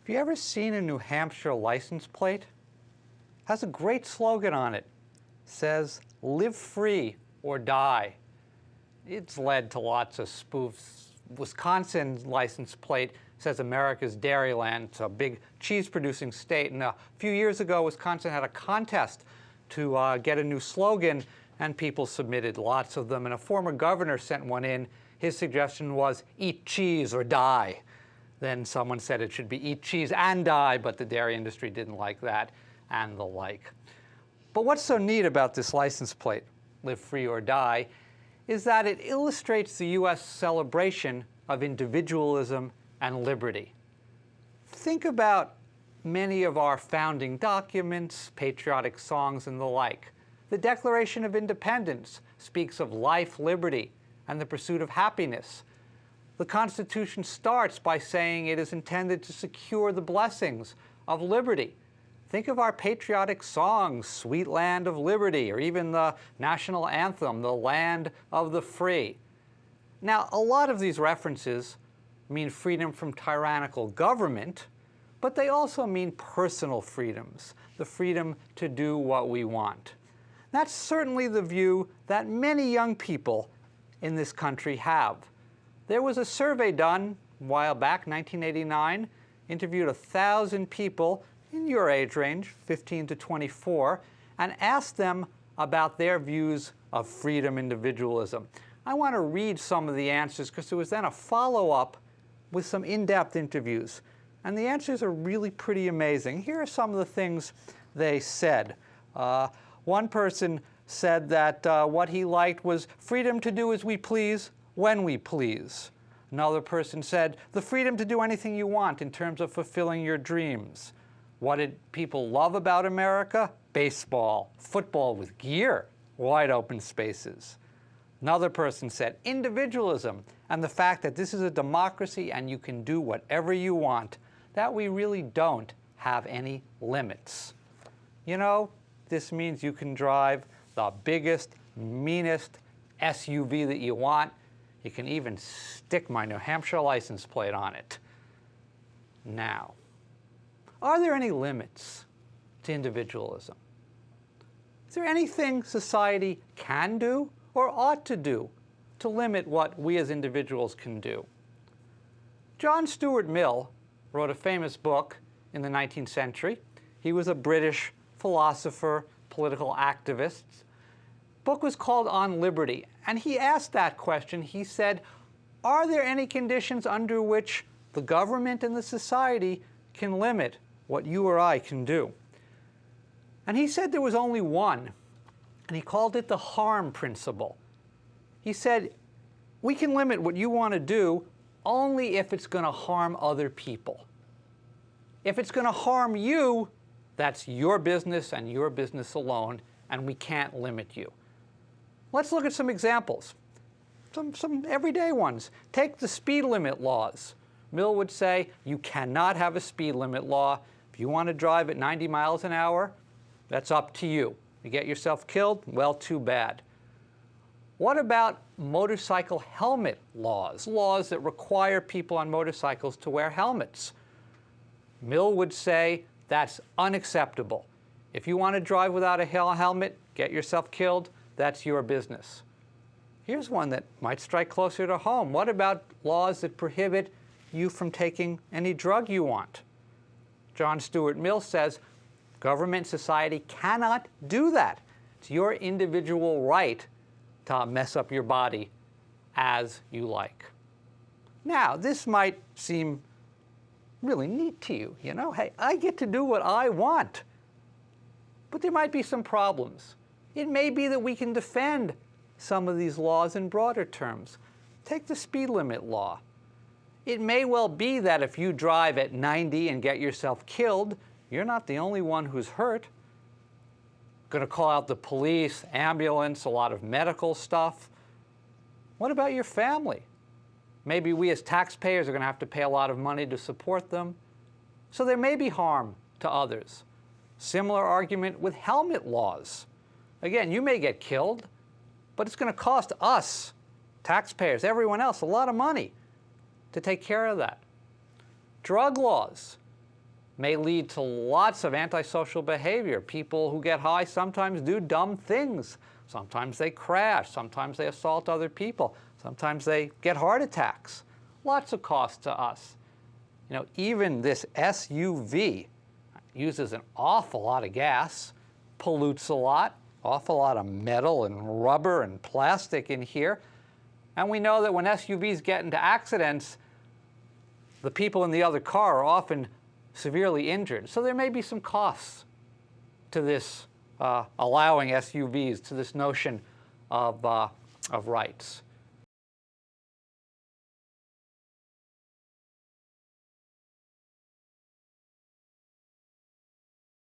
Have you ever seen a New Hampshire license plate? It has a great slogan on it. It says, "Live free or die." It's led to lots of spoofs. Wisconsin's license plate says America's Dairyland. It's a big cheese-producing state. And a few years ago, Wisconsin had a contest to get a new slogan, and people submitted lots of them. And a former governor sent one in. His suggestion was, "Eat cheese or die." Then someone said it should be "Eat cheese and die," but the dairy industry didn't like that, and the like. But what's so neat about this license plate, "Live free or die," is that it illustrates the U.S. celebration of individualism and liberty. Think about many of our founding documents, patriotic songs, and the like. The Declaration of Independence speaks of life, liberty, and the pursuit of happiness. The Constitution starts by saying it is intended to secure the blessings of liberty. Think of our patriotic songs, "Sweet Land of Liberty," or even the national anthem, "The Land of the Free." Now, a lot of these references mean freedom from tyrannical government, but they also mean personal freedoms, the freedom to do what we want. That's certainly the view that many young people in this country have. There was a survey done a while back, 1989, interviewed 1,000 people in your age range, 15 to 24, and asked them about their views of freedom, individualism. I want to read some of the answers because there was then a follow-up with some in-depth interviews. And the answers are really pretty amazing. Here are some of the things they said. One person said that what he liked was freedom to do as we please, when we please. Another person said the freedom to do anything you want in terms of fulfilling your dreams. What did people love about America? Baseball, football with gear, wide open spaces. Another person said individualism and the fact that this is a democracy and you can do whatever you want, that we really don't have any limits. You know, this means you can drive the biggest, meanest SUV that you want. You can even stick my New Hampshire license plate on it. Now, are there any limits to individualism? Is there anything society can do or ought to do to limit what we as individuals can do? John Stuart Mill wrote a famous book in the 19th century. He was a British philosopher, political activist. The book was called On Liberty, and he asked that question. He said, are there any conditions under which the government and the society can limit what you or I can do? And he said there was only one, and he called it the harm principle. He said, we can limit what you want to do only if it's going to harm other people. If it's going to harm you, that's your business and your business alone, and we can't limit you. Let's look at some examples, some everyday ones. Take the speed limit laws. Mill would say you cannot have a speed limit law. If you want to drive at 90 miles an hour, that's up to you. You get yourself killed, well, too bad. What about motorcycle helmet laws, laws that require people on motorcycles to wear helmets? Mill would say that's unacceptable. If you want to drive without a helmet, get yourself killed, that's your business. Here's one that might strike closer to home. What about laws that prohibit you from taking any drug you want? John Stuart Mill says government, society cannot do that. It's your individual right to mess up your body as you like. Now, this might seem really neat to you. You know, hey, I get to do what I want. But there might be some problems. It may be that we can defend some of these laws in broader terms. Take the speed limit law. It may well be that if you drive at 90 and get yourself killed, you're not the only one who's hurt. Going to call out the police, ambulance, a lot of medical stuff. What about your family? Maybe we as taxpayers are going to have to pay a lot of money to support them. So there may be harm to others. Similar argument with helmet laws. Again, you may get killed, but it's going to cost us, taxpayers, everyone else, a lot of money to take care of that. Drug laws. may lead to lots of antisocial behavior. People who get high sometimes do dumb things. Sometimes they crash. Sometimes they assault other people. Sometimes they get heart attacks. Lots of cost to us. You know, even this SUV uses an awful lot of gas, pollutes a lot, awful lot of metal and rubber and plastic in here. And we know that when SUVs get into accidents, the people in the other car are often severely injured. So there may be some costs to this allowing SUVs, to this notion of rights.